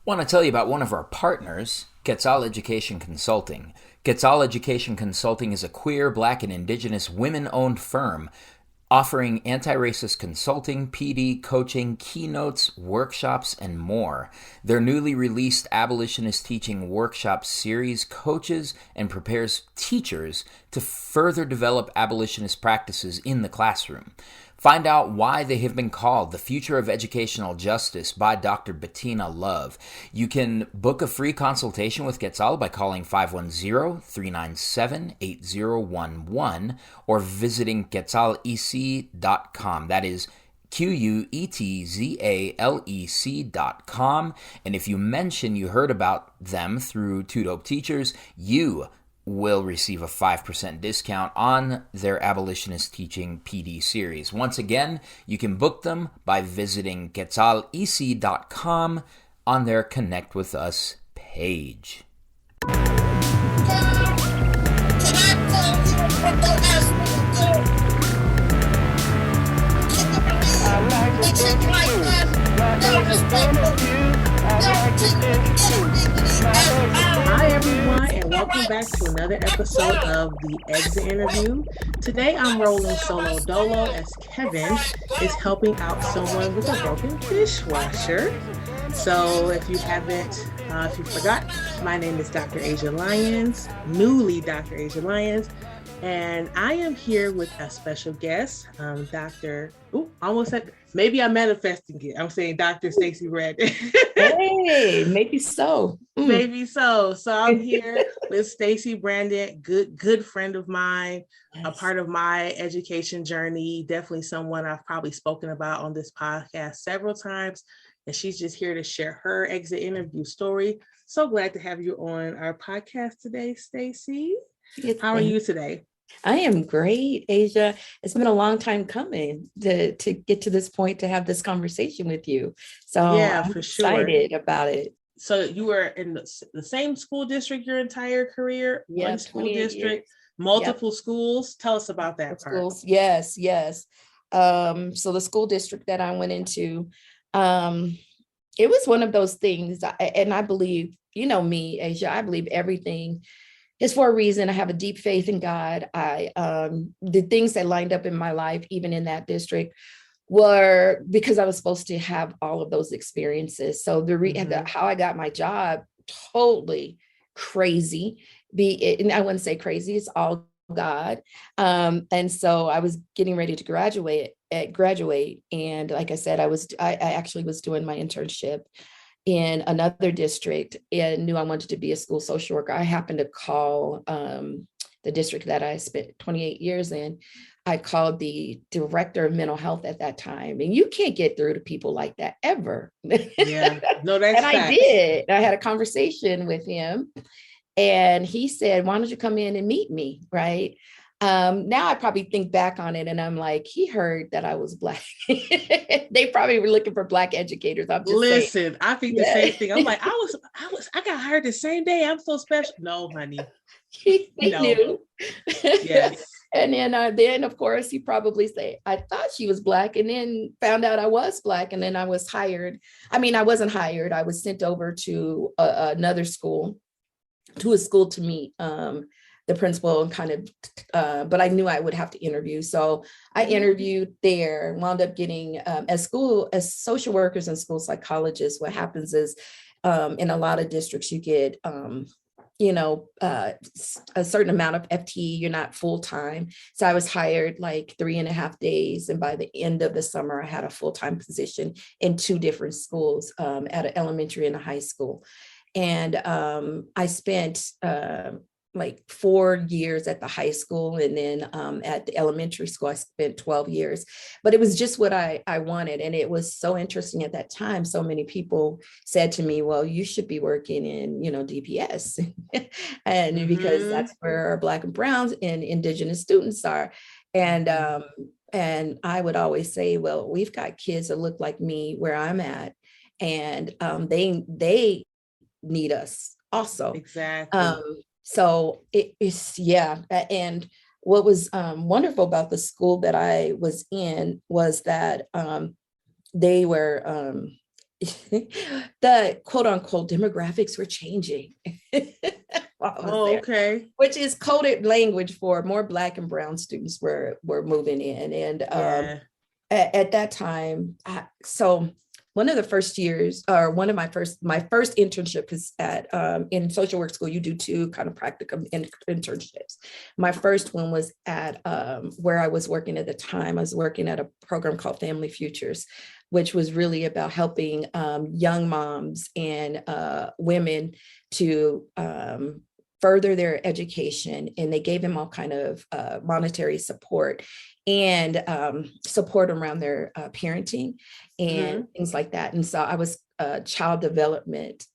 Want to tell you about one of our partners, Quetzal Education Consulting. Quetzal Education Consulting is a queer, Black, and Indigenous women-owned firm offering anti-racist consulting, PD, coaching, keynotes, workshops, and more. Their newly released Abolitionist Teaching Workshop series coaches and prepares teachers to further develop abolitionist practices in the classroom. Find out why they have been called the future of educational justice by Dr. Bettina Love. You can book a free consultation with Quetzal by calling 510-397-8011 or visiting quetzalec.com. That is QUETZALEC.com. And if you mention you heard about them through Two Dope Teachers, you will receive a 5% discount on their Abolitionist Teaching PD series. Once again, you can book them by visiting quetzalec.com on their Connect With Us page. Hi everyone, and welcome back to another episode of the Exit Interview. Today I'm rolling solo dolo as Kevin is helping out someone with a broken dishwasher. So if you forgot, my name is Dr. Asia Lyons, newly Dr. Asia Lyons, and I am here with a special guest, maybe I'm manifesting it. I'm saying Dr. Stacey Brandon. Hey, maybe so. Maybe so. So I'm here with Stacey Brandon, good friend of mine, a part of my education journey, definitely someone I've probably spoken about on this podcast several times. And she's just here to share her exit interview story. So glad to have you on our podcast today, Stacey. How are you today? I am great, Asia. It's been a long time coming to get to this point to have this conversation with you. So yeah, I'm excited about it. So you were in the same school district your entire career? Yeah, one school district, multiple schools. Tell us about that part. Schools. Yes. So the school district that I went into, it was one of those things, and I believe, you know me, Asia, I believe everything is for a reason. I have a deep faith in God. The things that lined up in my life, even in that district, were because I was supposed to have all of those experiences. So how I got my job, totally crazy. And I wouldn't say crazy, it's all God. And so I was getting ready to graduate. And like I said, I actually was doing my internship in another district and knew I wanted to be a school social worker. I happened to call the district that I spent 28 years in. I called the director of mental health at that time. And you can't get through to people like that ever. Yeah, no, that's And I did. I had a conversation with him and he said, why don't you come in and meet me, right? Now I probably think back on it and I'm like, he heard that I was Black. They probably were looking for Black educators. I'm just saying. I think the same thing. I'm like, I got hired the same day. I'm so special. No, honey. He knew. Yes. And then of course he probably say, I thought she was Black, and then found out I was Black, and then I was hired. I mean, I wasn't hired. I was sent over to another school, to meet the principal and kind of, but I knew I would have to interview. So I interviewed there, wound up getting, as social workers and school psychologists, what happens is in a lot of districts, you get, a certain amount of FTE, you're not full-time. So I was hired like 3.5 days. And by the end of the summer, I had a full-time position in 2 different schools, at an elementary and a high school. And I spent like 4 years at the high school, and then at the elementary school, I spent 12 years. But it was just what I wanted. And it was so interesting at that time. So many people said to me, well, you should be working in, DPS. And because that's where our Black and Browns and Indigenous students are. And I would always say, well, we've got kids that look like me where I'm at. And they need us also. Exactly. So it's, yeah. And what was wonderful about the school that I was in was that they were the quote unquote demographics were changing while I was there, Okay. which is coded language for more Black and brown students were moving in. And Yeah. at that time, so one of the first years, or one of my first internship is at in social work school. You do two kind of practicum internships. My first one was at where I was working at the time. I was working at a program called Family Futures, which was really about helping young moms and women to further their education, and they gave them all kind of monetary support and support around their parenting and things like that. And so I was a child development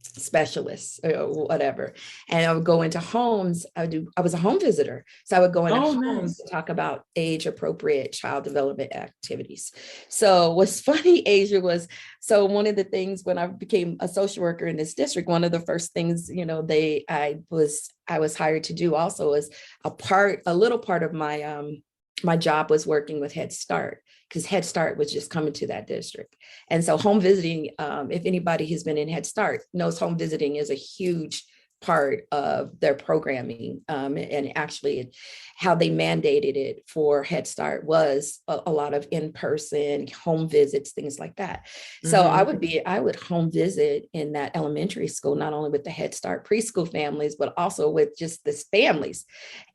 specialist or whatever. And I would go into homes. I was a home visitor. So I would go into homes Nice. to talk about age appropriate child development activities. So what's funny, Asia, was, so one of the things when I became a social worker in this district, one of the first things, I was hired to do also was a little part of my job was working with Head Start, because Head Start was just coming to that district. And so home visiting, if anybody has been in Head Start knows, home visiting is a huge part of their programming. And actually how they mandated it for Head Start was a lot of in-person home visits, things like that. So I would home visit in that elementary school, not only with the Head Start preschool families, but also with just this families.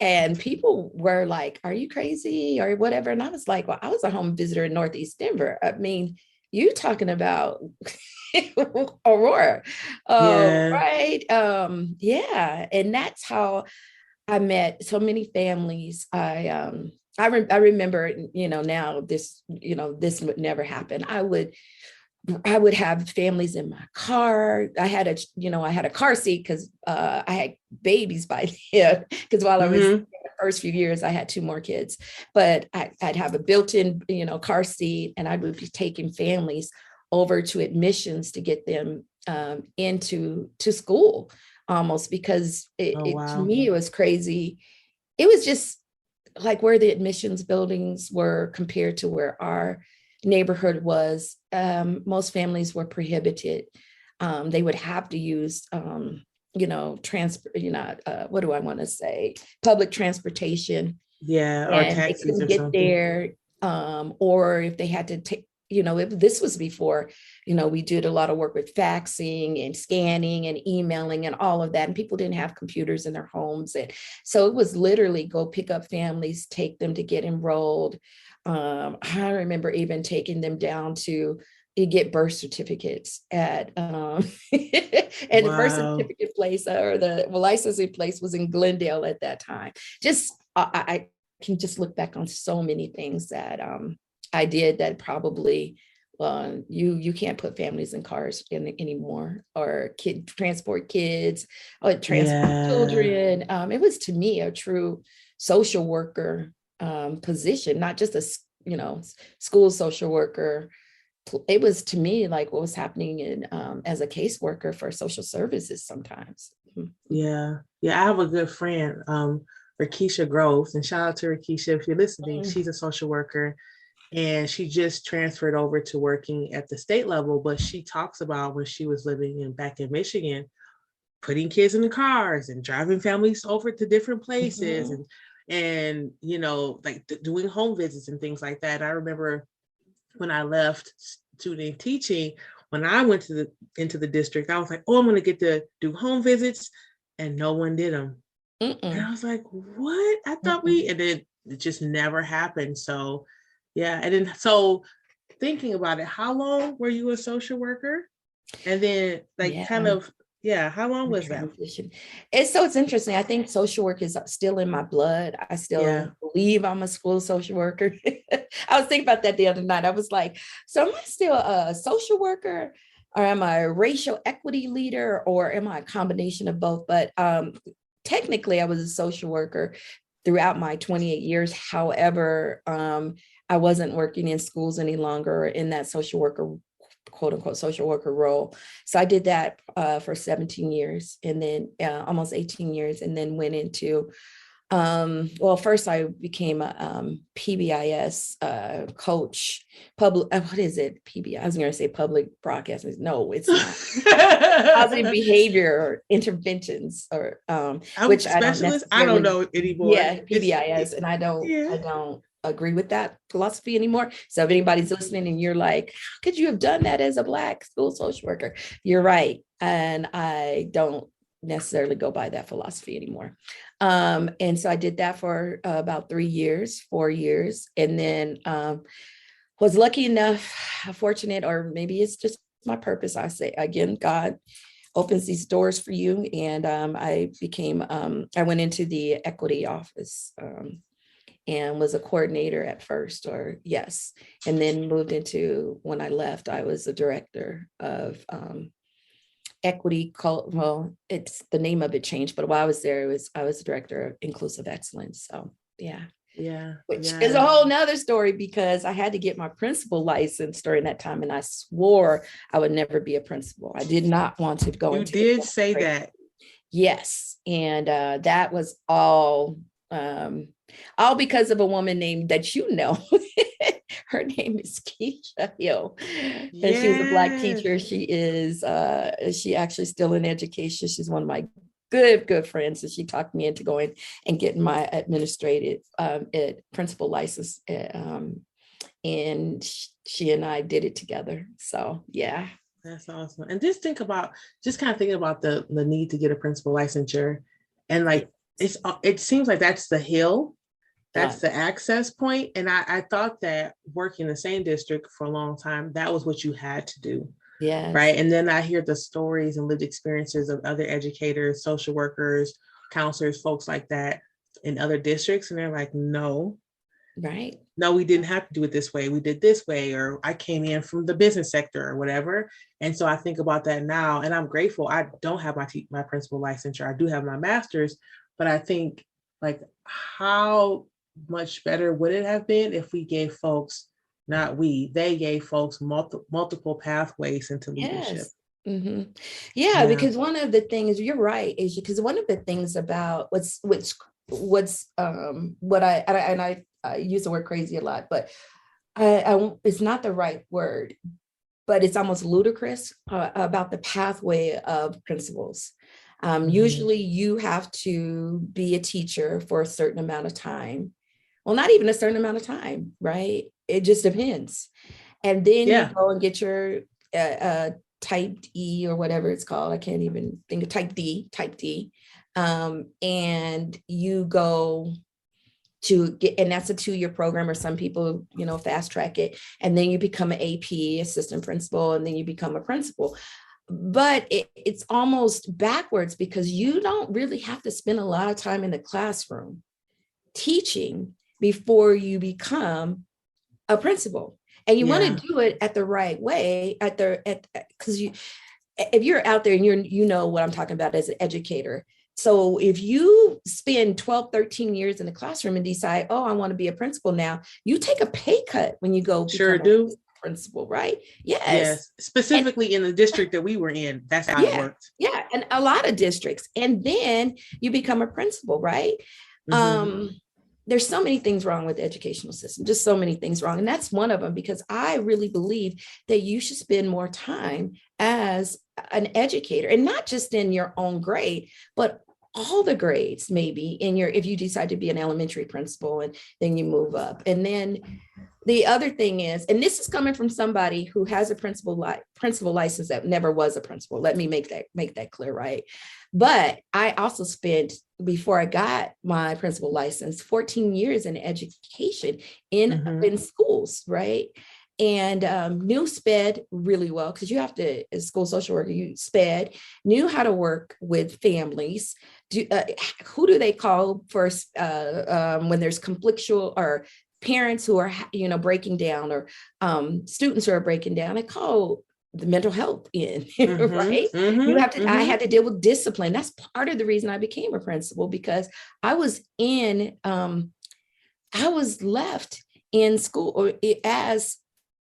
And people were like, are you crazy or whatever? And I was like, well, I was a home visitor in Northeast Denver. I mean, you talking about Aurora, Yeah. right? Yeah, and that's how I met so many families. I remember, now this would never happen. I would have families in my car. I had a car seat because I had babies by then. Because while I was in the first few years, I had two more kids. But I'd have a built-in, car seat, and I would be taking families over to admissions to get them into school, almost, because to me it was crazy. It was just like where the admissions buildings were compared to where our neighborhood was. Most families were prohibited. They would have to use transport, what do I want to say, public transportation. Yeah, or And they taxis couldn't or get something. there, or if they had to take, this was before, we did a lot of work with faxing and scanning and emailing and all of that. And people didn't have computers in their homes. And so it was literally go pick up families, take them to get enrolled. I remember even taking them down to get birth certificates at and the birth certificate place, or the licensing place, was in Glendale at that time. Just I can just look back on so many things that I did that probably you can't put families in cars anymore, or transport kids or transport children. It was, to me, a true social worker position, not just a school social worker. It was, to me, like what was happening in as a caseworker for social services sometimes. Yeah. I have a good friend, Rakisha Groves, and shout out to Rakisha if you're listening. She's a social worker, and she just transferred over to working at the state level. But she talks about when she was living back in Michigan, putting kids in the cars and driving families over to different places, and like doing home visits and things like that. I remember when I left student teaching, when I went into the district, I was like, oh, I'm going to get to do home visits, and no one did them. And I was like, what? I thought and then it just never happened. So yeah. And then, so thinking about it, how long were you a social worker? And then how long was that? It's interesting. I think social work is still in my blood. I still believe I'm a school social worker. I was thinking about that the other night. I was like, so am I still a social worker, or am I a racial equity leader, or am I a combination of both? But technically I was a social worker throughout my 28 years. However, I wasn't working in schools any longer in that social worker, quote unquote, social worker role. So I did that for 17 years, and then almost 18 years, and then went into Well, first I became a PBIS coach, public, what is it? PBI, I was going to say public broadcasting. No, it's not. Positive behavior interventions, or which I don't specialist. I don't know anymore. Yeah, PBIS, and I don't agree with that philosophy anymore. So if anybody's listening and you're like, how could you have done that as a Black school social worker? You're right, and I don't necessarily go by that philosophy anymore. And so I did that for about 4 years, and then was lucky enough, fortunate, or maybe it's just my purpose. I say again, God opens these doors for you. And I went into the equity office and was a coordinator at first, and then moved into, when I left, I was a director of equity. Well, it's the name of it changed, but while I was there, I was the director of inclusive excellence. So which is a whole nother story, because I had to get my principal license during that time, and I swore I would never be a principal. I did not want to go into. You did say that. Yes, and that was all because of a woman named that her name is Keisha Hill, and she was a Black teacher. She actually still in education. She's one of my good friends, and she talked me into going and getting my administrative principal license, and she and I did it together. So that's awesome. And just kind of thinking about the need to get a principal licensure, and like it seems like that's the hill. That's the access point. And I thought that working in the same district for a long time, that was what you had to do. Yeah. Right. And then I hear the stories and lived experiences of other educators, social workers, counselors, folks like that in other districts. And they're like, no, right. No, we didn't have to do it this way. We did this way, or I came in from the business sector or whatever. And so I think about that now, and I'm grateful. I don't have my principal licensure. I do have my master's, but I think like how much better would it have been if we gave folks, they gave folks multiple pathways into leadership. Yes. Mm-hmm. Yeah, because one of the things, you're right, is because one of the things about what I use the word crazy a lot, but it's not the right word, but it's almost ludicrous about the pathway of principals. Usually you have to be a teacher for a certain amount of time. Well, not even a certain amount of time, right? It just depends. And then you go and get your type E or whatever it's called. I can't even think of type D. And you go to get, and that's a 2-year program, or some people, fast track it. And then you become an AP, assistant principal, and then you become a principal. But it's almost backwards, because you don't really have to spend a lot of time in the classroom teaching before you become a principal. And you want to do it at the right way, because if you're out there and you know what I'm talking about as an educator. So if you spend 12, 13 years in the classroom and decide, I want to be a principal now, you take a pay cut when you go become a principal, right? Yes. Specifically in the district that we were in, that's how it worked. Yeah, and a lot of districts. And then you become a principal, right? Mm-hmm. There's so many things wrong with the educational system, just so many things wrong. And that's one of them, because I really believe that you should spend more time as an educator, and not just in your own grade, but all the grades, maybe if you decide to be an elementary principal, and then you move up. And then the other thing is, and this is coming from somebody who has a principal license that never was a principal. Let me make that clear, right? But I also spent, before I got my principal license, 14 years in education in schools, right? And knew SPED really well, because you have to, as school social worker, you SPED, knew how to work with families. Who do they call first when there's conflictual, or parents who are breaking down, or students who are breaking down? I call the mental health in, right? You have to. I had to deal with discipline. That's part of the reason I became a principal, because I was left in school as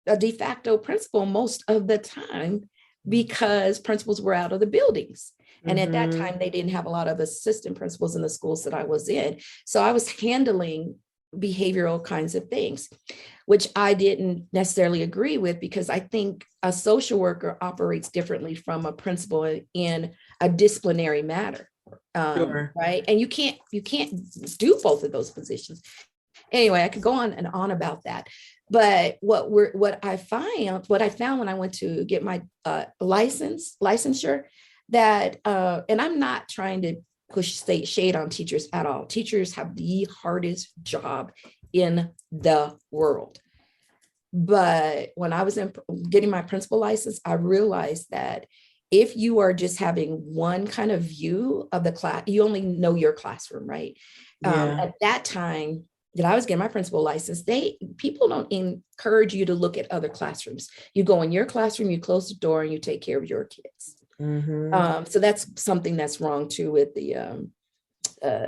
a de facto principal most of the time because principals were out of the buildings. And at that Mhm. time, they didn't have a lot of assistant principals in the schools that I was in. So I was handling behavioral kinds of things, which I didn't necessarily agree with, because I think a social worker operates differently from a principal in a disciplinary matter. Sure. Right. And you can't do both of those positions. Anyway, I could go on and on about that. But what I found when I went to get my licensure, that and I'm not trying to push shade on teachers at all. Teachers have the hardest job in the world. But when I was getting my principal license, I realized that if you are just having one kind of view of the class, you only know your classroom, right? Yeah. At that time that I was getting my principal license, people don't encourage you to look at other classrooms. You go in your classroom, you close the door, and you take care of your kids. Mhm. So that's something that's wrong too with the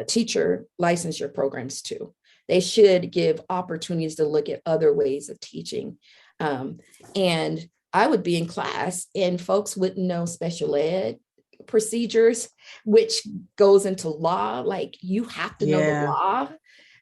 teacher licensure programs too. They should give opportunities to look at other ways of teaching. And I would be in class and folks wouldn't know special ed procedures, which goes into law. Like, you have to know the Yeah. law.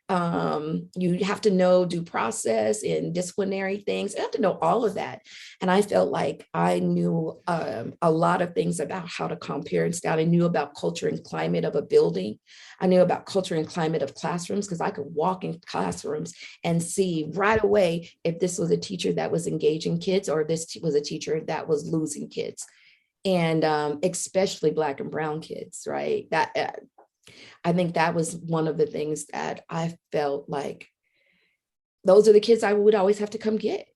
You have to know due process and disciplinary things. You have to know all of that. And I felt like I knew a lot of things about how to calm parents down. I knew about culture and climate of a building. I knew about culture and climate of classrooms, because I could walk in classrooms and see right away if this was a teacher that was engaging kids, or this was a teacher that was losing kids. And especially Black and brown kids, right? I think that was one of the things that I felt like those are the kids I would always have to come get.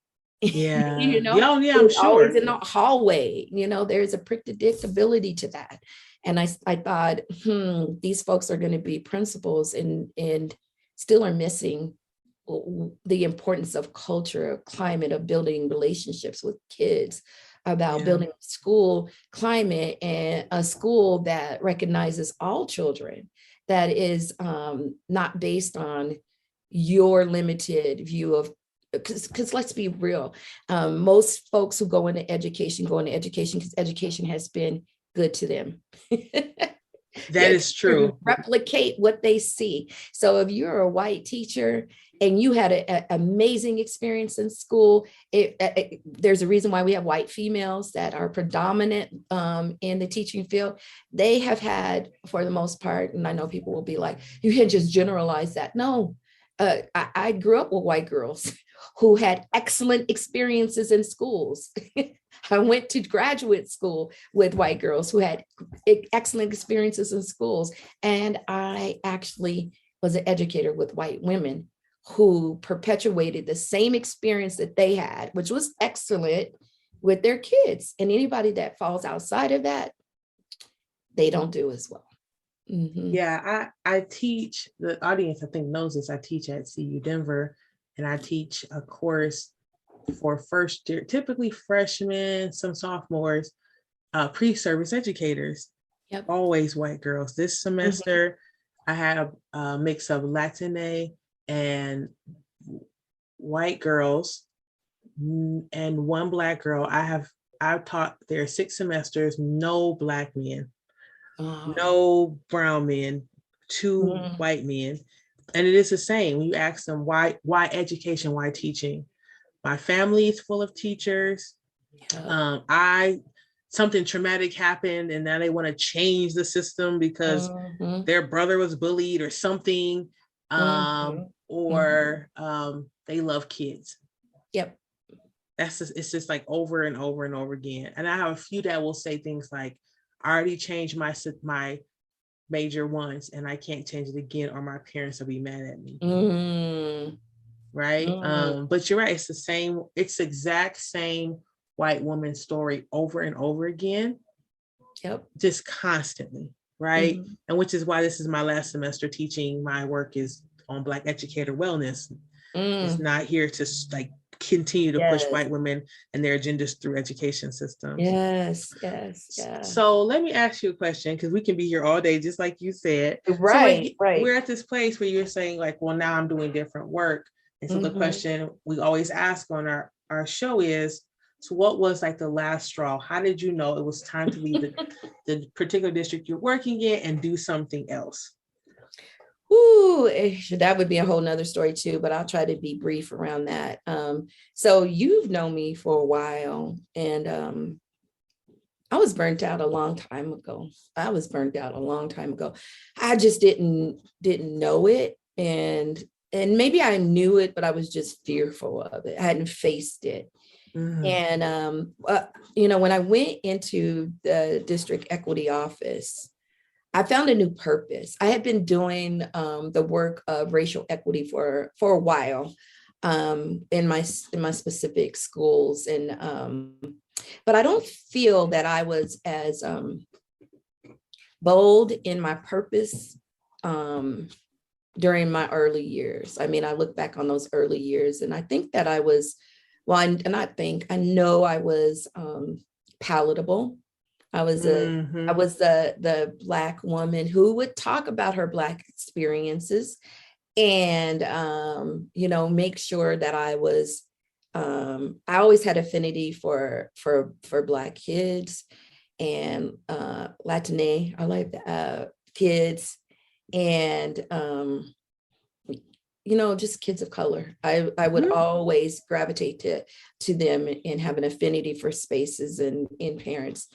Yeah. You know, Yeah, yeah, it I'm was always sure. in the hallway. You know, there's a predictability to that. And I thought, these folks are going to be principals and still are missing the importance of culture, climate, of building relationships with kids, about building school climate, and a school that recognizes all children, that is not based on your limited view of, because let's be real, most folks who go into education because education has been good to them. That is true. Replicate what they see. So if you're a white teacher and you had an amazing experience in school, there's a reason why we have white females that are predominant in the teaching field. They have had, for the most part, and I know people will be like, you can't just generalize that. No, I grew up with white girls who had excellent experiences in schools. I went to graduate school with white girls who had excellent experiences in schools. And I actually was an educator with white women who perpetuated the same experience that they had, which was excellent, with their kids. And anybody that falls outside of that, they don't do as well. Mm-hmm. Yeah, I teach, the audience I think knows this, I teach at CU Denver, and I teach a course for first year, typically freshmen, some sophomores, pre-service educators, always white girls. This semester, I have a mix of Latina and white girls, and one Black girl. I've taught there 6 semesters, no Black men, no brown men, 2 white men. And it is the same when you ask them why education, why teaching. My family is full of teachers. Something traumatic happened, and now they want to change the system because their brother was bullied or something, or they love kids. Yep. It's just like over and over and over again. And I have a few that will say things like, I already changed my major once and I can't change it again, or my parents will be mad at me. Right? But you're right, it's the exact same white woman story over and over again. Yep. Just constantly, right? And which is why this is my last semester teaching. My work is on Black educator wellness. It's not here to like continue to push white women and their agendas through education systems. Yes. So let me ask you a question, because we can be here all day, just like you said. Right. We're at this place where you're saying like, well, now I'm doing different work. And so the question we always ask on our show is, So what was like the last straw? How did you know it was time to leave the particular district you're working in and do something else? Ooh, that would be a whole nother story too, but I'll try to be brief around that. So you've known me for a while, and I was burnt out a long time ago. I just didn't know it, and maybe I knew it, but I was just fearful of it. I hadn't faced it. And when I went into the district equity office, I found a new purpose. I had been doing the work of racial equity for a while in my specific schools, and but I don't feel that I was as bold in my purpose during my early years. I mean, I look back on those early years, and I think that I was, I know I was palatable. I was the Black woman who would talk about her Black experiences, and make sure that I was. I always had affinity for Black kids and Latine, I like kids, and just kids of color. I would always gravitate to them and have an affinity for spaces and in parents.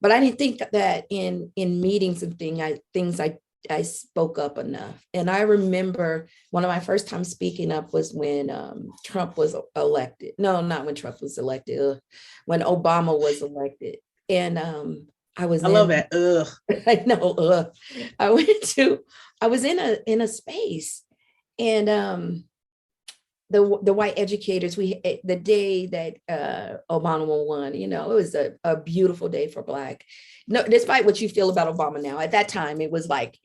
But I didn't think that in meetings and things I spoke up enough. And I remember one of my first times speaking up was when Trump was elected. No, not when Trump was elected. When Obama was elected. And I love that. I know. I was in a space, and the white educators, the day that Obama won, it was a beautiful day for Black. No, despite what you feel about Obama now, at that time it was like,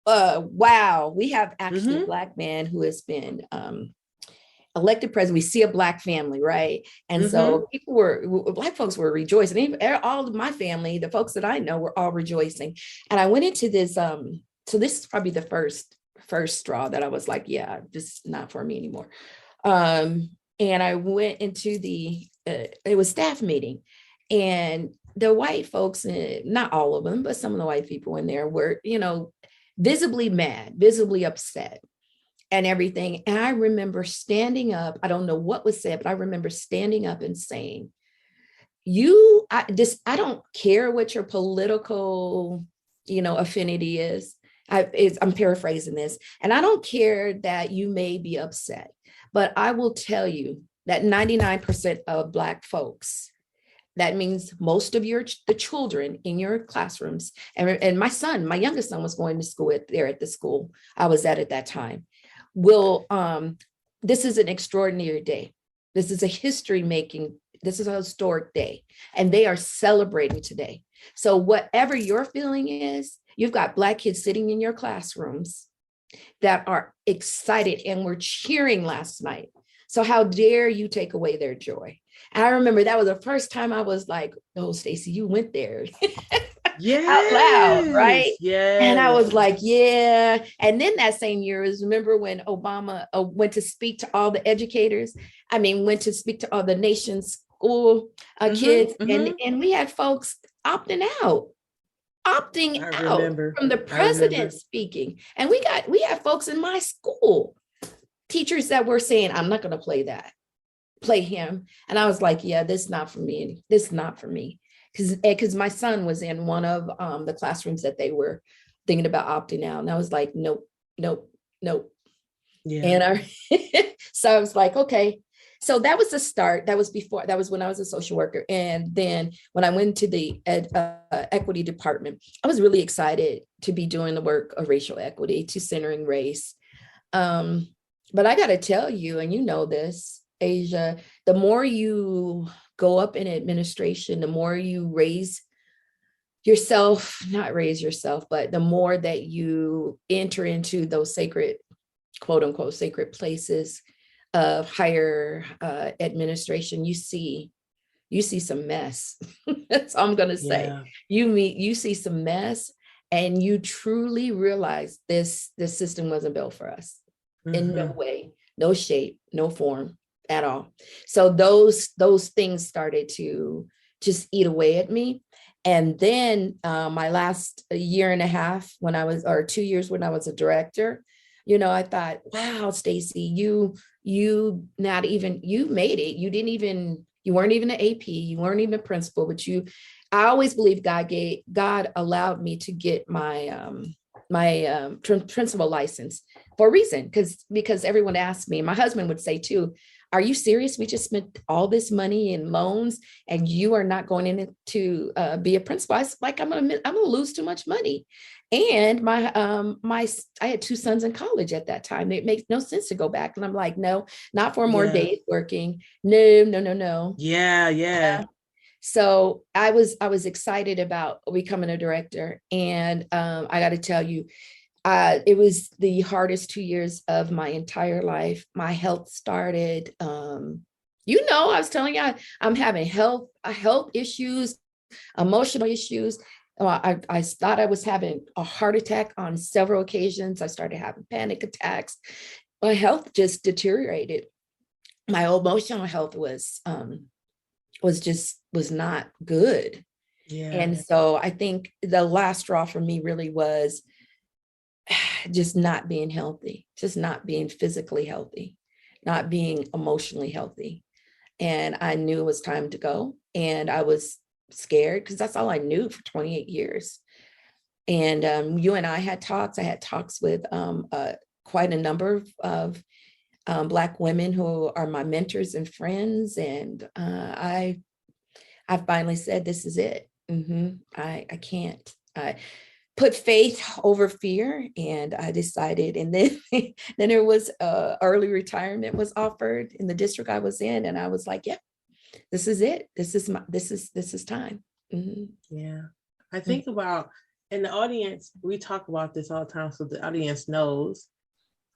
wow, we have actually a Black man who has been elected president. We see a Black family, right? And so Black folks were rejoicing. All of my family, the folks that I know, were all rejoicing. And I went into this. So this is probably the first straw that I was like, yeah, this is not for me anymore. And I went into it was staff meeting, and the white folks, not all of them, but some of the white people in there were, visibly mad, visibly upset and everything. And I remember standing up. I don't know what was said, but I remember standing up and saying, I don't care what your political, affinity is. I'm paraphrasing this, and I don't care that you may be upset, but I will tell you that 99% of Black folks, that means most of the children in your classrooms, and my youngest son was going to school at the school I was at that time, this is an extraordinary day. This is a historic day, and they are celebrating today. So whatever your feeling is, you've got Black kids sitting in your classrooms that are excited and were cheering last night. So how dare you take away their joy? And I remember that was the first time I was like, oh, Stacey, you went there. Out loud, right? Yeah. And I was like, yeah. And then that same year remember when Obama went to speak to all the educators. Went to speak to all the nation's school kids. And we had folks opting out from the president speaking. And we had folks in my school, teachers that were saying, I'm not going to play him. And I was like, yeah, this is not for me. This is not for me. Because my son was in one of the classrooms that they were thinking about opting out. And I was like, nope. Yeah. And so I was like, okay. So that was the start. That was when I was a social worker. And then when I went to the equity department, I was really excited to be doing the work of racial equity, to centering race. But I got to tell you, and you know this, Asia, the more you go up in administration, the more you not raise yourself, but the more that you enter into those sacred, quote unquote, sacred places of higher administration, you see some mess. That's all I'm going to say. Yeah. You see some mess, and you truly realize this system wasn't built for us in no way, no shape, no form at all. So those things started to just eat away at me. And then my last year and a half when I was, or 2 years when I was a director, I thought, wow, Stacey, you not even, you made it. You weren't even an AP, you weren't even a principal, but I always believe God allowed me to get my principal license for a reason. Because everyone asked me, my husband would say too, are you serious? We just spent all this money in loans and you are not going in to be a principal. I was like, I'm gonna lose too much money. And I had 2 sons in college at that time. It makes no sense to go back. And I'm like, no, not 4 more days working. No. Yeah. So I was excited about becoming a director. And I got to tell you, it was the hardest 2 years of my entire life. My health started, I was telling you, I'm having health issues, emotional issues. I thought I was having a heart attack on several occasions. I started having panic attacks. My health just deteriorated. My emotional health was not good. Yeah. And so I think the last straw for me really was just not being healthy, just not being physically healthy, not being emotionally healthy. And I knew it was time to go. And I was scared because that's all I knew for 28 years. And you and I had talks. I had talks with quite a number of Black women who are my mentors and friends. And I finally said, this is it. I can't. I put faith over fear, and I decided. And then then there was early retirement was offered in the district I was in, and I was like, yeah, this is it. This is time. Yeah. I think about, in the audience, we talk about this all the time, so the audience knows.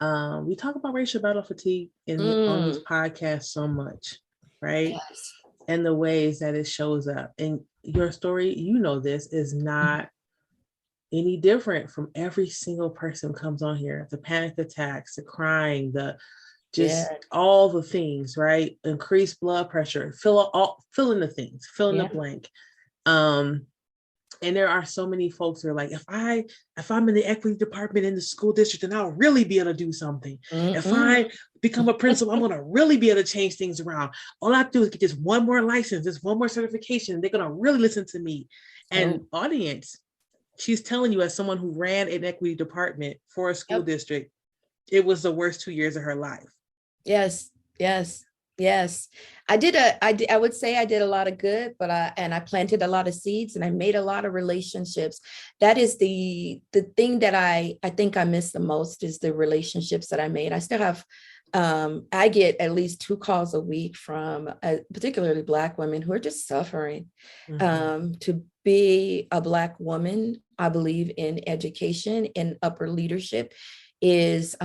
We talk about racial battle fatigue on this podcast so much, right? Yes. And the ways that it shows up. And your story, this is not any different from every single person who comes on here. The panic attacks, the crying, all the things, right? Increased blood pressure, fill in the things, fill in the blank. And there are so many folks who are like, if I'm in the equity department in the school district, then I'll really be able to do something. If I become a principal, I'm going to really be able to change things around. All I have to do is get just one more license, just one more certification. They're going to really listen to me. And audience, she's telling you, as someone who ran an equity department for a school district, it was the worst 2 years of her life. Yes. I would say I did a lot of good, but I planted a lot of seeds and I made a lot of relationships. That is the thing that I think I miss the most, is the relationships that I made. I still have, I get at least 2 calls a week from particularly Black women who are just suffering. To be a Black woman, I believe in education and upper leadership is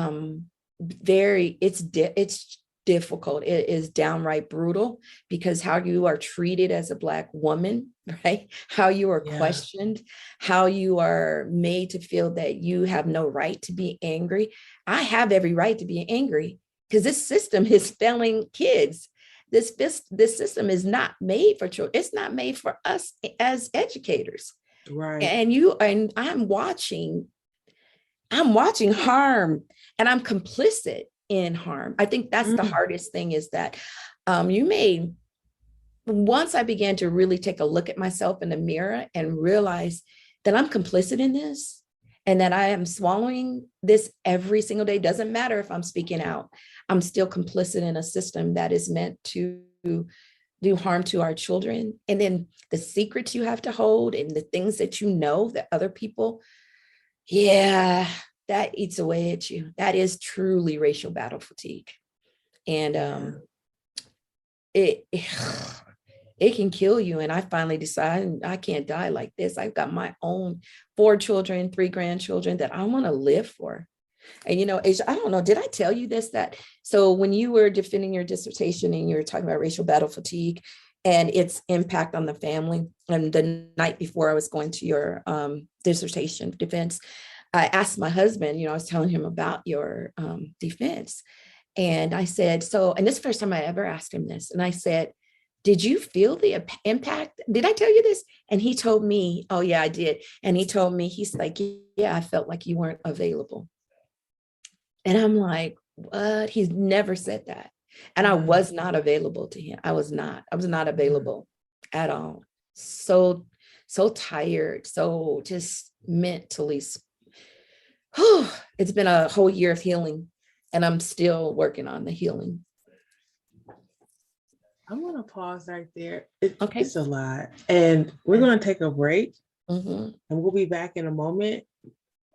it's difficult. It is downright brutal, because how you are treated as a Black woman, right? How you are questioned, how you are made to feel that you have no right to be angry. I have every right to be angry because this system is failing kids. This system is not made for children. It's not made for us as educators. Right. And I'm watching harm, and I'm complicit in harm. I think that's the hardest thing, is that once I began to really take a look at myself in the mirror and realize that I'm complicit in this, and that I am swallowing this every single day. Doesn't matter if I'm speaking out, I'm still complicit in a system that is meant to do harm to our children. And then the secrets you have to hold, and the things that that other people, that eats away at you. That is truly racial battle fatigue. And it can kill you. And I finally decided I can't die like this. I've got my own 4 children, 3 grandchildren that I want to live for. And, Asia, I don't know, did I tell you this? So when you were defending your dissertation and you were talking about racial battle fatigue and its impact on the family, and the night before I was going to your dissertation defense, I asked my husband, I was telling him about your defense. And I said, so, and this is the first time I ever asked him this. And I said, did you feel the impact? Did I tell you this? And he told me, oh yeah, I did. And he told me, he's like, yeah, I felt like you weren't available. And I'm like, what? He's never said that. And I was not available to him. I was not available at all. So tired. So just mentally, it's been a whole year of healing, and I'm still working on the healing. I'm going to pause right there. Okay. It's a lot. And we're going to take a break. Mm-hmm. And we'll be back in a moment.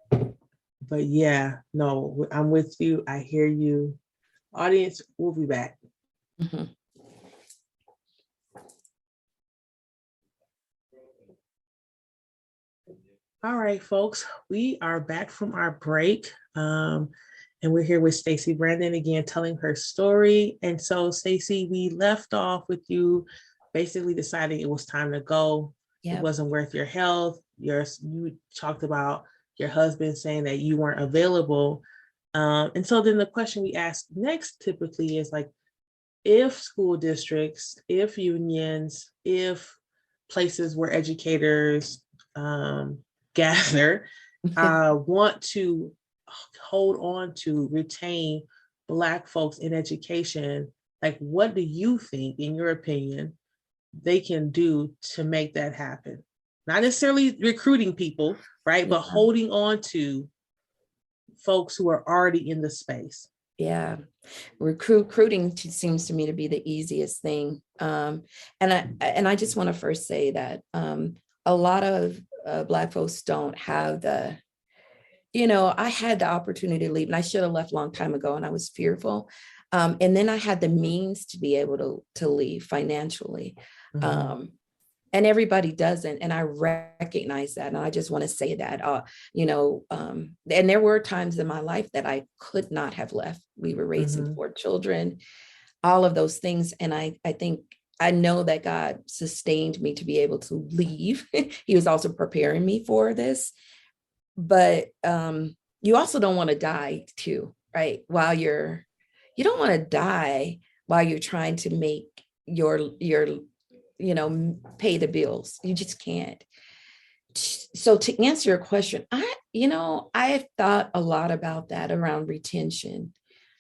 But yeah, no, I'm with you. I hear you. Audience, we'll be back. Mm-hmm. All right, folks, we are back from our break. And we're here with Stacey Brandon again, telling her story. And so, Stacey, we left off with you basically deciding it was time to go. Yep. It wasn't worth your health. You talked about your husband saying that you weren't available. And so then the question we ask next typically is like, if school districts, if unions, if places where educators gather want to hold on to retain Black folks in education, like what do you think, in your opinion, they can do to make that happen? Not necessarily recruiting people, right? But holding on to folks who are already in the space. Yeah. Recruiting seems to me to be the easiest thing. And I just want to first say that a lot of Black folks don't have the, I had the opportunity to leave, and I should have left a long time ago, and I was fearful. And then I had the means to be able to leave financially. Mm-hmm. And everybody doesn't. And I recognize that. And I just want to say that, and there were times in my life that I could not have left. We were raising 4 children, all of those things. And I think I know that God sustained me to be able to leave. He was also preparing me for this. But you also don't want to die too, right? You don't want to die while you're trying to make your pay the bills. You just can't. So to answer your question, I've thought a lot about that around retention.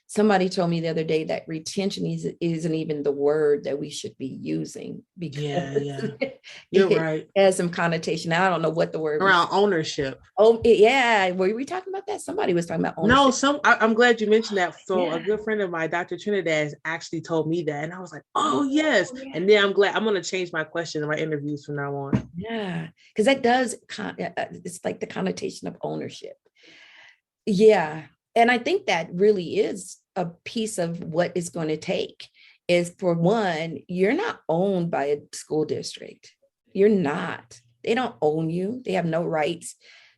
Somebody told me the other day that retention isn't even the word that we should be using, because you're right. It has some connotation. Now, I don't know what the word around ownership. Oh, yeah. Were we talking about that? Somebody was talking about ownership. No, I'm glad you mentioned that. So a good friend of mine, Dr. Trinidad, actually told me that. And I was like, oh, yes. Yeah. And then I'm glad. I'm going to change my question in my interviews from now on. Yeah, because that does, it's like the connotation of ownership. Yeah. And I think that really is a piece of what it's going to take is, for one, you're not owned by a school district. You're not. They don't own you. They have no rights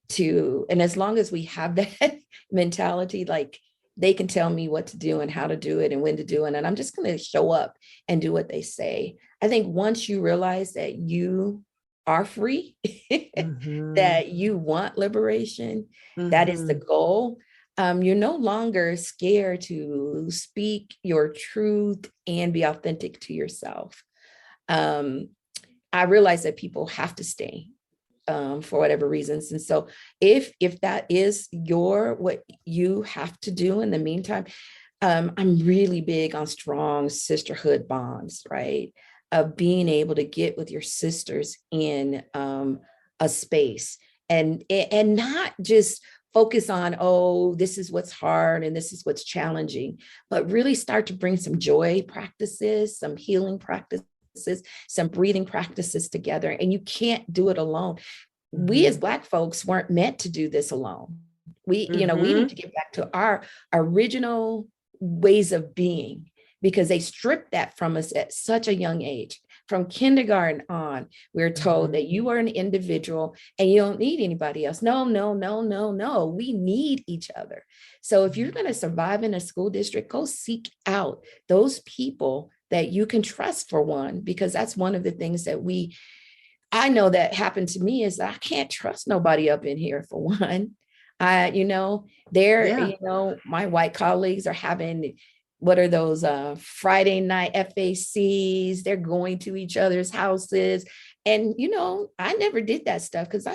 to. And as long as we have that mentality, like they can tell me what to do and how to do it and when to do it, and I'm just going to show up and do what they say. I think once you realize that you are free, that you want liberation, that is the goal. You're no longer scared to speak your truth and be authentic to yourself. I realize that people have to stay for whatever reasons. And so if that is what you have to do in the meantime, I'm really big on strong sisterhood bonds, right? Of being able to get with your sisters in a space and not just focus on, oh, this is what's hard and this is what's challenging, but really start to bring some joy practices, some healing practices, some breathing practices together. And you can't do it alone. We as Black folks weren't meant to do this alone. We need to get back to our original ways of being, because they stripped that from us at such a young age. From kindergarten on, we're told that you are an individual and you don't need anybody else. No. We need each other. So if you're going to survive in a school district, go seek out those people that you can trust, for one, because that's one of the things that I know that happened to me, is that I can't trust nobody up in here, for one. My white colleagues are having what are those Friday night FACs? They're going to each other's houses. And, I never did that stuff because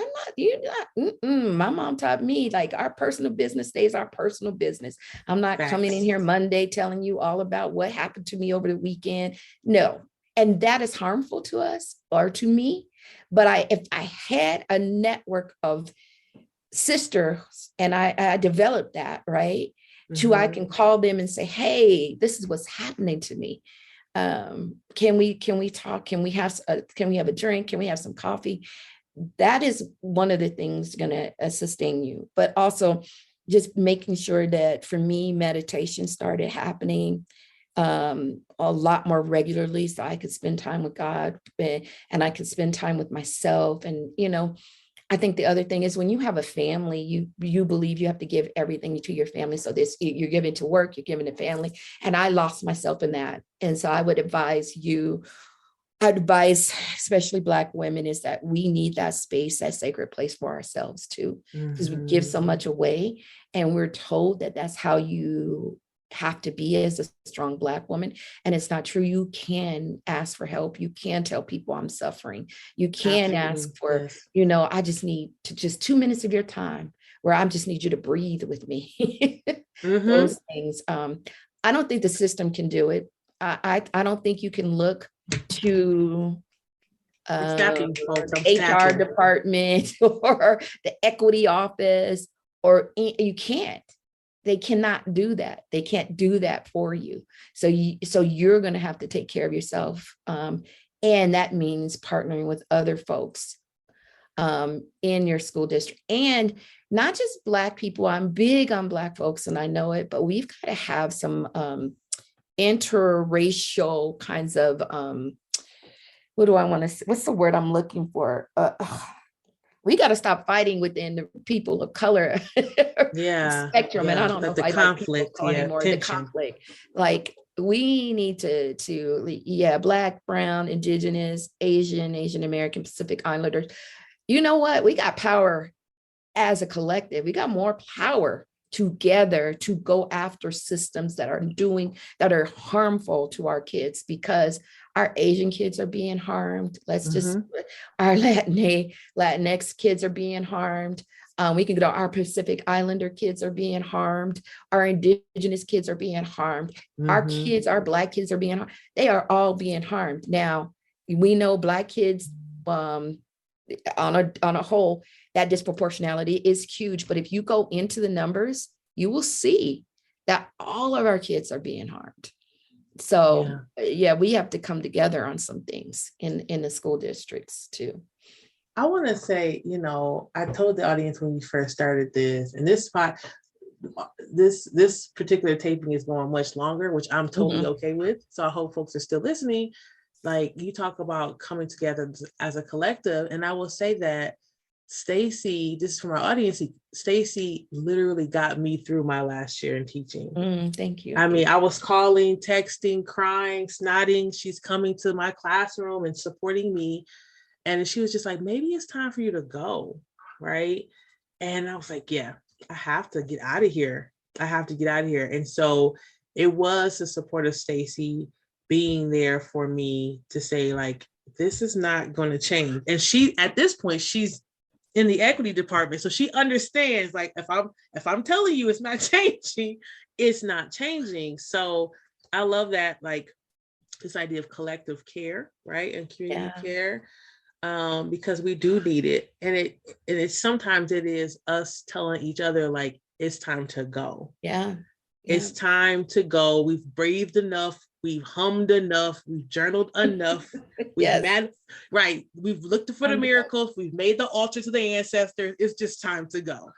my mom taught me like our personal business stays our personal business. I'm not Facts. coming in here Monday telling you all about what happened to me over the weekend. No. And that is harmful to us or to me. But if I had a network of sisters and I developed that, right? I can call them and say, hey, this is what's happening to me. Can we talk? Can we have a drink? Can we have some coffee? That is one of the things going to sustain you, but also just making sure that for me, meditation started happening a lot more regularly so I could spend time with God and I could spend time with myself. And, I think the other thing is when you have a family, you believe you have to give everything to your family. So you're giving to work, you're giving to family. And I lost myself in that. And so I would advise especially Black women, is that we need that space, that sacred place for ourselves too, because we give so much away. And we're told that that's how you have to be as a strong Black woman. And it's not true. You can ask for help. You can tell people I'm suffering. You can ask for, I just need just 2 minutes of your time where I just need you to breathe with me. Those things. I don't think the system can do it. I don't think you can look to the HR department or the equity office, or you can't. They cannot do that. They can't do that for you. So you're going to have to take care of yourself. And that means partnering with other folks in your school district, and not just Black people. I'm big on Black folks and I know it, but we've got to have some interracial kinds of, what do I want to say? What's the word I'm looking for? We got to stop fighting within the people of color spectrum. And I don't know if I conflict anymore. Tension. The conflict, like we need to Black, Brown, Indigenous, Asian American, Pacific Islanders. You know what? We got power as a collective. We got more power together to go after systems that are harmful to our kids, because our Asian kids are being harmed. Our Latinx kids are being harmed. We can go to our Pacific Islander kids are being harmed. Our Indigenous kids are being harmed. Our kids, our Black kids are being harmed. They are all being harmed. Now, we know Black kids, on a whole, that disproportionality is huge. But if you go into the numbers, you will see that all of our kids are being harmed. So we have to come together on some things in the school districts too. I want to say, I told the audience when we first started this, and this particular taping is going much longer, which I'm totally okay with. So I hope folks are still listening. Like, you talk about coming together as a collective, and I will say that Stacey, this is from our audience, Stacey literally got me through my last year in teaching. Thank you. I mean, I was calling, texting, crying, snotting. She's coming to my classroom and supporting me. And she was just like, maybe it's time for you to go, right? And I was like, yeah, I have to get out of here. And so it was the support of Stacey being there for me to say, like, this is not going to change. And she, at this point, she's in the equity department. So she understands, like, if I'm telling you it's not changing, it's not changing. So I love that, like, this idea of collective care, right? And community care, because we do need it. And it's sometimes it is us telling each other, like, it's time to go. It's time to go. We've breathed enough. We've hummed enough. We've journaled enough. We've looked for the miracles. We've made the altar to the ancestors. It's just time to go.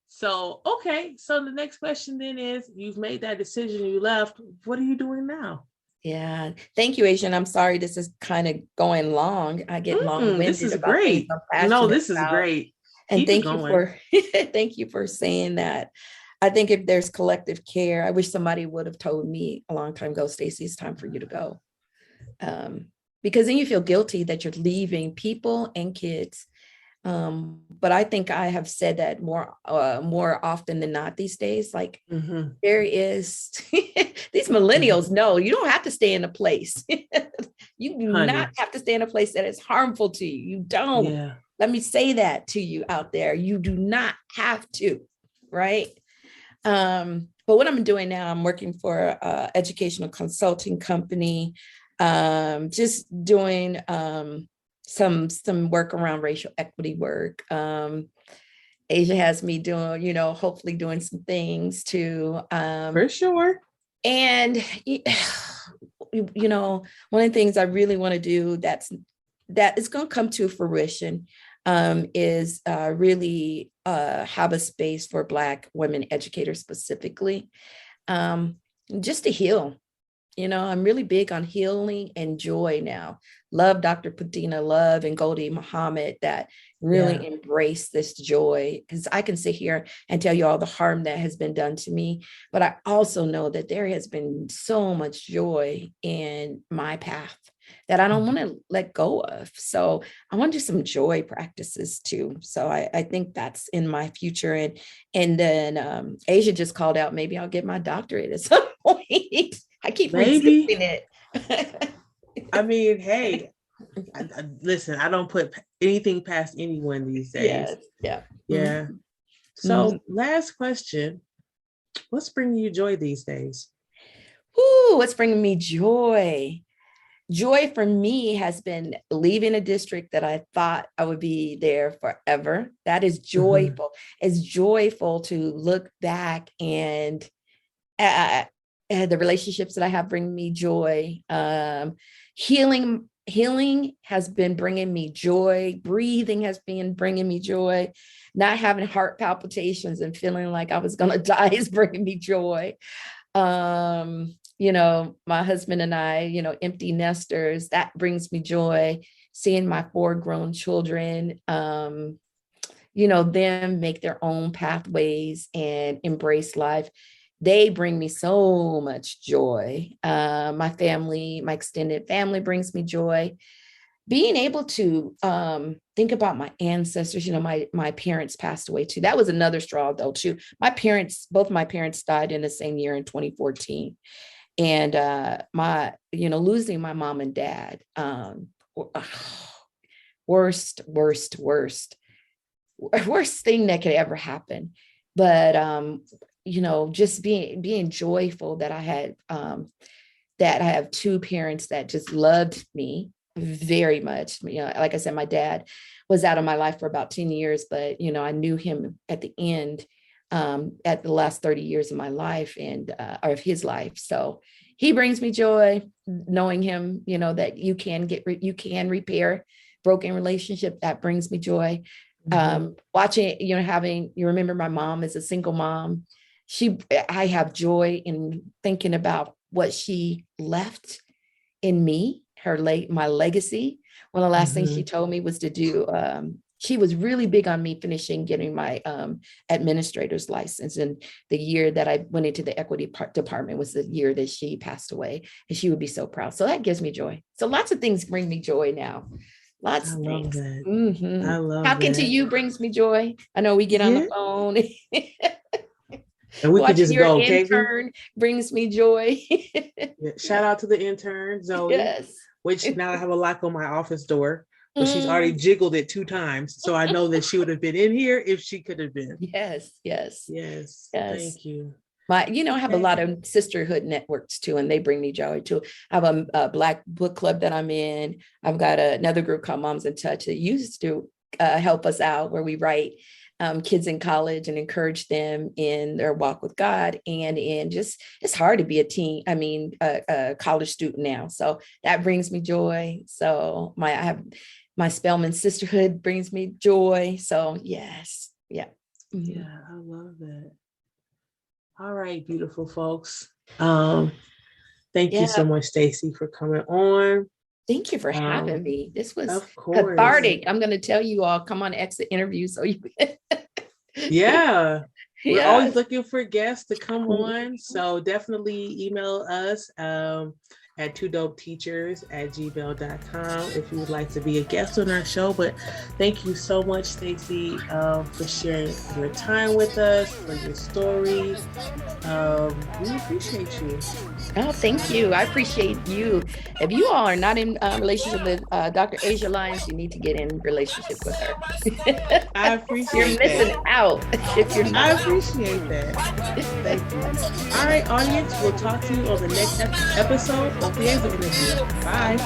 So the next question then is, you've made that decision, you left. What are you doing now? Thank you, Asian. I'm sorry this is kind of going long. I get long-winded. This is great. No, this is great. And thank you for saying that. I think if there's collective care, I wish somebody would have told me a long time ago, Stacey, it's time for you to go. Because then you feel guilty that you're leaving people and kids But I think I have said that more often than not these days. Like Mm-hmm. there is these millennials know you don't have to stay in a place. You do not have to stay in a place that is harmful to you. You don't. Yeah. Let me say that to you out there. You do not have to, right? But what I'm doing now, I'm working for an educational consulting company, just doing some work around racial equity work. Asia has me doing, hopefully doing some things too. For sure. And one of the things I really want to do that is going to come to fruition is really have a space for Black women educators specifically, just to heal. I'm really big on healing and joy now. Love Dr. Patina, love and Goldie Muhammad that really embrace this joy, because I can sit here and tell you all the harm that has been done to me. But I also know that there has been so much joy in my path that I don't want to let go of. So I want to do some joy practices too. So I think that's in my future. And then Asia just called out, maybe I'll get my doctorate at some point. I keep resisting it. I mean, hey, listen, I don't put anything past anyone these days. Yeah. Mm-hmm. So last question, what's bringing you joy these days? What's bringing me joy? Joy for me has been leaving a district that I thought I would be there forever. That is joyful. It's joyful to look back and the relationships that I have bring me joy. Healing has been bringing me joy. Breathing has been bringing me joy. Not having heart palpitations and feeling like I was going to die is bringing me joy. My husband and I, empty nesters, that brings me joy. Seeing my 4 grown children, them make their own pathways and embrace life. They bring me so much joy. My family, my extended family brings me joy. Being able to think about my ancestors, my parents passed away too. That was another straw though too. Both my parents died in the same year in 2014. And losing my mom and dad, worst thing that could ever happen. But just being joyful that I have 2 parents that just loved me very much. Like I said, my dad was out of my life for about 10 years, but I knew him at the end, at the last 30 years of my life or of his life. So he brings me joy knowing him, that you can repair broken relationship. That brings me joy. Watching, you remember my mom is a single mom. I have joy in thinking about what she left in me, my legacy. One of the last things she told me was to do, she was really big on me getting my administrator's license. And the year that I went into the equity department was the year that she passed away, and she would be so proud. So that gives me joy. So lots of things bring me joy now. Lots of things. I love Talking that. to you brings me joy. I know we get on the phone. And we could just go, okay? Intern brings me joy. Shout out to the intern, Zoe. Yes. Which now I have a lock on my office door, but she's already jiggled it 2 times. So I know that she would have been in here if she could have been. Yes. Thank you. I have a lot of sisterhood networks too, and they bring me joy too. I have a Black book club that I'm in. I've got another group called Moms in Touch that used to help us out, where we write kids in college and encourage them in their walk with God. And it's hard to be a college student now. So that brings me joy. So I have my Spelman sisterhood brings me joy. So yes. Yeah. Yeah, I love that. All right, beautiful folks. Thank you so much, Stacey, for coming on. Thank you for having me. This was cathartic. I'm going to tell you all, come on Exit Interview so you can. Yeah. We're always looking for guests to come on. So definitely email us at at twodopeteachers@gmail.com if you would like to be a guest on our show. But thank you so much, Stacey, for sharing your time with us, for your story. We appreciate you. Oh, thank you. I appreciate you. If you all are not in relationship with Dr. Asia Lyons, you need to get in relationship with her. I appreciate You're missing out if you're not. I appreciate that. Thank you. All right, audience, we'll talk to you on the next episode of the Exit Interview. Bye.